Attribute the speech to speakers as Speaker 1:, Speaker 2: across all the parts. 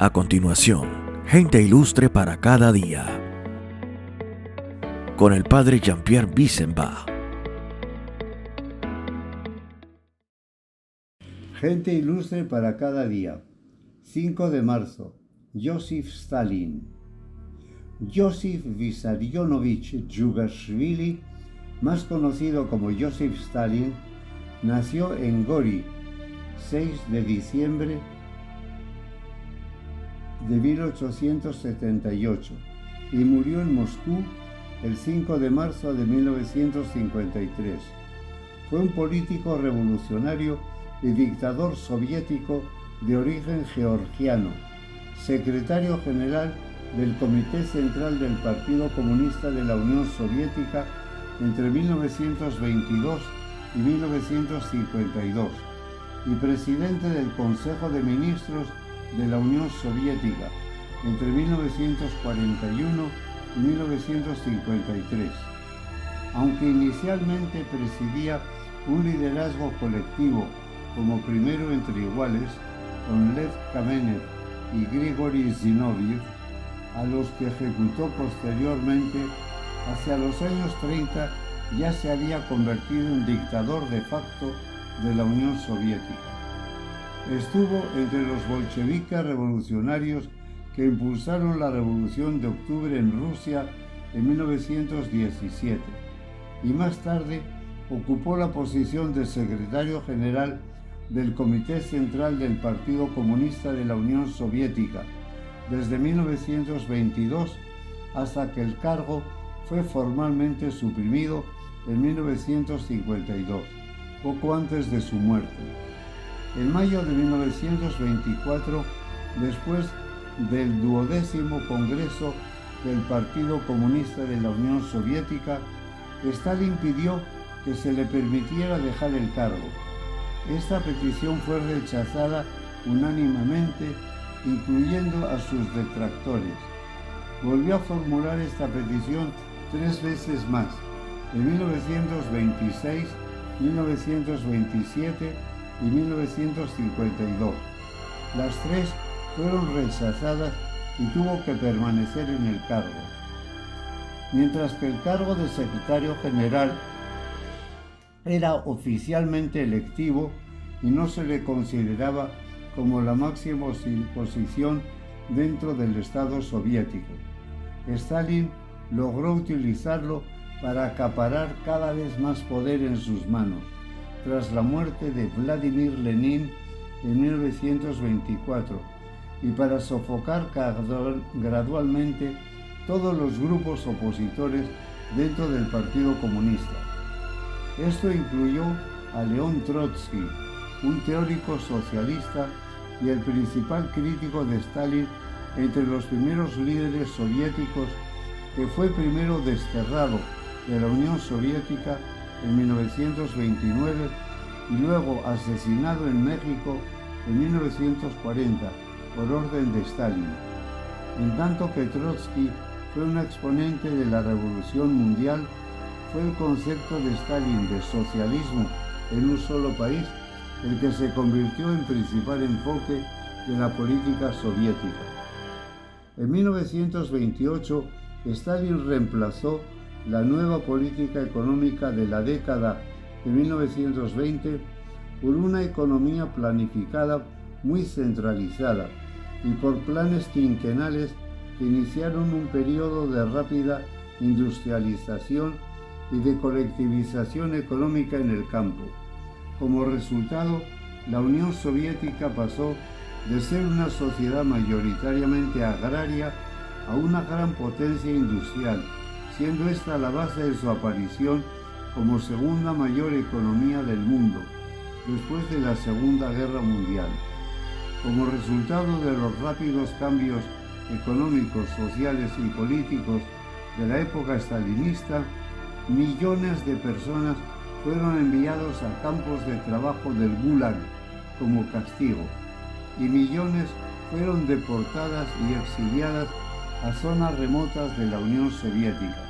Speaker 1: A continuación, gente ilustre para cada día. Con el padre Jean-Pierre Wissenbach.
Speaker 2: Gente ilustre para cada día. 5 de marzo. Joseph Stalin. Joseph Vissarionovich Djugashvili, más conocido como Joseph Stalin, nació en Gori, 6 de diciembre de 1878 y murió en Moscú el 5 de marzo de 1953. Fue un político revolucionario y dictador soviético de origen georgiano, secretario general del Comité Central del Partido Comunista de la Unión Soviética entre 1922 y 1952 y presidente del Consejo de Ministros de la Unión Soviética entre 1941 y 1953. Aunque inicialmente presidía un liderazgo colectivo como primero entre iguales, con Lev Kamenev y Grigori Zinoviev, a los que ejecutó posteriormente, hacia los años 30 ya se había convertido en dictador de facto de la Unión Soviética. Estuvo entre los bolcheviques revolucionarios que impulsaron la Revolución de Octubre en Rusia en 1917 y más tarde ocupó la posición de secretario general del Comité Central del Partido Comunista de la Unión Soviética desde 1922 hasta que el cargo fue formalmente suprimido en 1952, poco antes de su muerte. En mayo de 1924, después del 12º Congreso del Partido Comunista de la Unión Soviética, Stalin pidió que se le permitiera dejar el cargo. Esta petición fue rechazada unánimemente, incluyendo a sus detractores. Volvió a formular esta petición 3 veces más, en 1926, 1927 y 1952. Las 3 fueron rechazadas y tuvo que permanecer en el cargo. Mientras que el cargo de secretario general era oficialmente electivo y no se le consideraba como la máxima posición dentro del Estado soviético. Stalin logró utilizarlo para acaparar cada vez más poder en sus manos, tras la muerte de Vladimir Lenin en 1924, y para sofocar gradualmente todos los grupos opositores dentro del Partido Comunista. Esto incluyó a León Trotsky, un teórico socialista y el principal crítico de Stalin entre los primeros líderes soviéticos, que fue primero desterrado de la Unión Soviética en 1929 y luego asesinado en México en 1940 por orden de Stalin. En tanto que Trotsky fue un exponente de la Revolución Mundial, fue el concepto de Stalin de socialismo en un solo país el que se convirtió en principal enfoque de la política soviética. En 1928, Stalin reemplazó la nueva política económica de la década de 1920 por una economía planificada muy centralizada y por planes quinquenales que iniciaron un periodo de rápida industrialización y de colectivización económica en el campo. Como resultado, la Unión Soviética pasó de ser una sociedad mayoritariamente agraria a una gran potencia industrial, siendo esta la base de su aparición como segunda mayor economía del mundo, después de la Segunda Guerra Mundial. Como resultado de los rápidos cambios económicos, sociales y políticos de la época stalinista, millones de personas fueron enviados a campos de trabajo del Gulag como castigo, y millones fueron deportadas y exiliadas a zonas remotas de la Unión Soviética.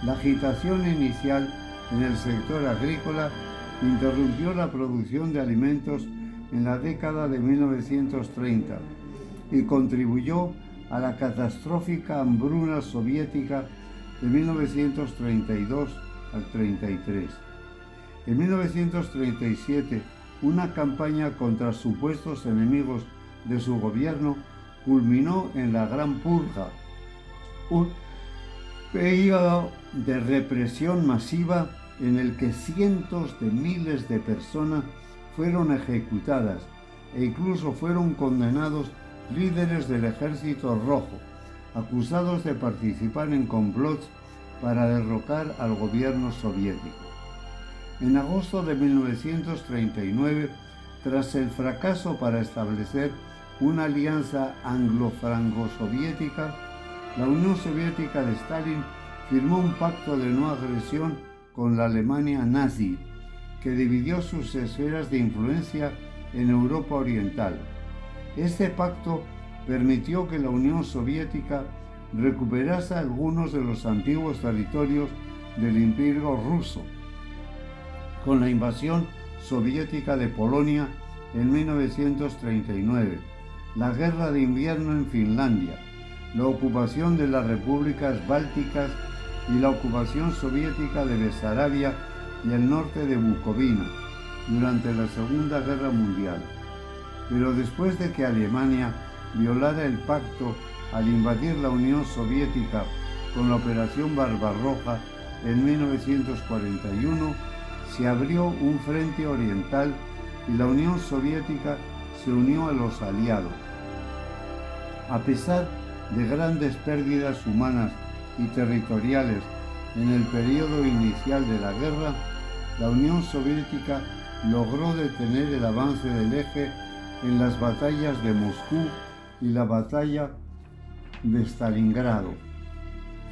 Speaker 2: La agitación inicial en el sector agrícola interrumpió la producción de alimentos en la década de 1930 y contribuyó a la catastrófica hambruna soviética de 1932 al 33. En 1937, una campaña contra supuestos enemigos de su gobierno culminó en la Gran Purga, un periodo de represión masiva en el que cientos de miles de personas fueron ejecutadas e incluso fueron condenados líderes del Ejército Rojo, acusados de participar en complots para derrocar al gobierno soviético. En agosto de 1939, tras el fracaso para establecer una alianza anglo-franco-soviética, la Unión Soviética de Stalin firmó un pacto de no agresión con la Alemania nazi, que dividió sus esferas de influencia en Europa Oriental. Este pacto permitió que la Unión Soviética recuperase algunos de los antiguos territorios del Imperio ruso. Con la invasión soviética de Polonia en 1939, la guerra de invierno en Finlandia, la ocupación de las repúblicas bálticas y la ocupación soviética de Besarabia y el norte de Bucovina durante la Segunda Guerra Mundial. Pero después de que Alemania violara el pacto al invadir la Unión Soviética con la Operación Barbarroja en 1941, se abrió un frente oriental y la Unión Soviética se unió a los aliados. A pesar de grandes pérdidas humanas y territoriales en el periodo inicial de la guerra, la Unión Soviética logró detener el avance del eje en las batallas de Moscú y la batalla de Stalingrado.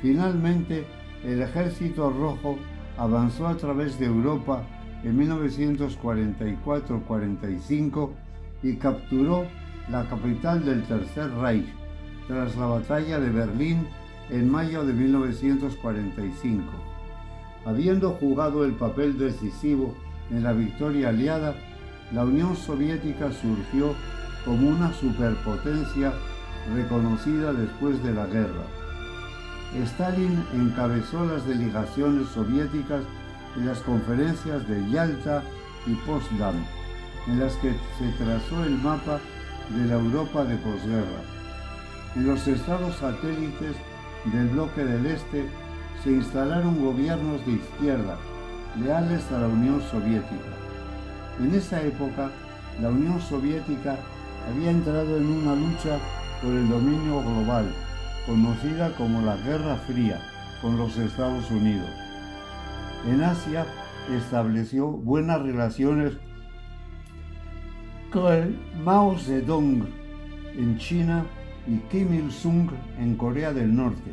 Speaker 2: Finalmente, el Ejército Rojo avanzó a través de Europa en 1944-45 y capturó la capital del Tercer Reich tras la batalla de Berlín en mayo de 1945. Habiendo jugado el papel decisivo en la victoria aliada, la Unión Soviética surgió como una superpotencia reconocida después de la guerra. Stalin encabezó las delegaciones soviéticas en las conferencias de Yalta y Potsdam, en las que se trazó el mapa de la Europa de posguerra. En los estados satélites del bloque del Este se instalaron gobiernos de izquierda, leales a la Unión Soviética. En esa época, la Unión Soviética había entrado en una lucha por el dominio global, conocida como la Guerra Fría, con los Estados Unidos. En Asia estableció buenas relaciones con Mao Zedong en China y Kim Il-sung en Corea del Norte,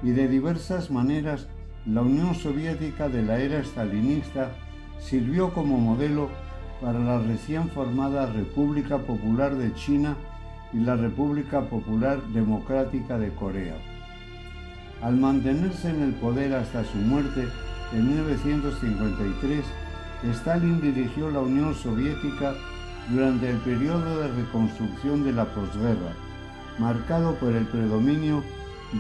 Speaker 2: y de diversas maneras la Unión Soviética de la era stalinista sirvió como modelo para la recién formada República Popular de China y la República Popular Democrática de Corea. Al mantenerse en el poder hasta su muerte en 1953, Stalin dirigió la Unión Soviética durante el periodo de reconstrucción de la posguerra, marcado por el predominio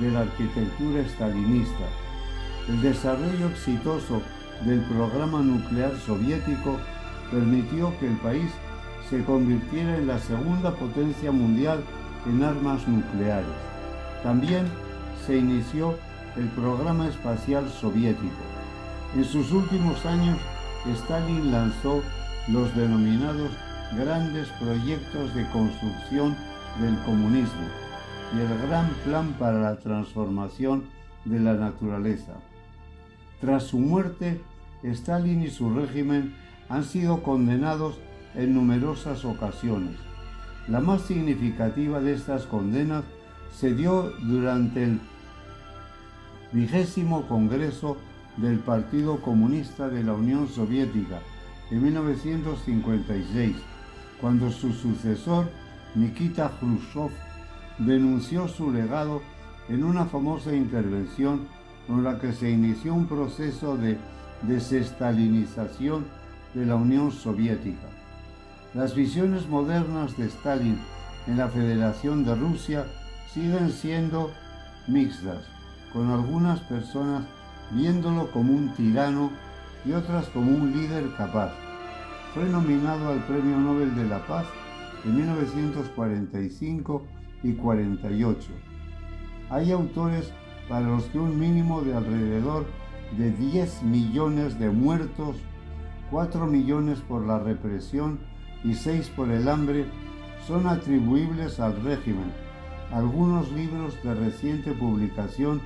Speaker 2: de la arquitectura stalinista. El desarrollo exitoso del programa nuclear soviético permitió que el país se convirtiera en la segunda potencia mundial en armas nucleares. También se inició el programa espacial soviético. En sus últimos años, Stalin lanzó los denominados grandes proyectos de construcción del comunismo y el Gran Plan para la transformación de la naturaleza. Tras su muerte, Stalin y su régimen han sido condenados en numerosas ocasiones. La más significativa de estas condenas se dio durante el 20º Congreso del Partido Comunista de la Unión Soviética en 1956, cuando su sucesor, Nikita Khrushchev, denunció su legado en una famosa intervención con la que se inició un proceso de desestalinización de la Unión Soviética. Las visiones modernas de Stalin en la Federación de Rusia siguen siendo mixtas, con algunas personas viéndolo como un tirano y otras como un líder capaz. Fue nominado al Premio Nobel de la Paz en 1945 y 48. Hay autores para los que un mínimo de alrededor de 10 millones de muertos, 4 millones por la represión y 6 por el hambre, son atribuibles al régimen. Algunos libros de reciente publicación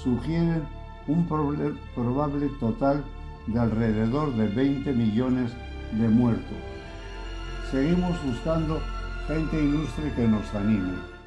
Speaker 2: sugieren un probable total de alrededor de 20 millones de muertos. Seguimos buscando gente ilustre que nos anime.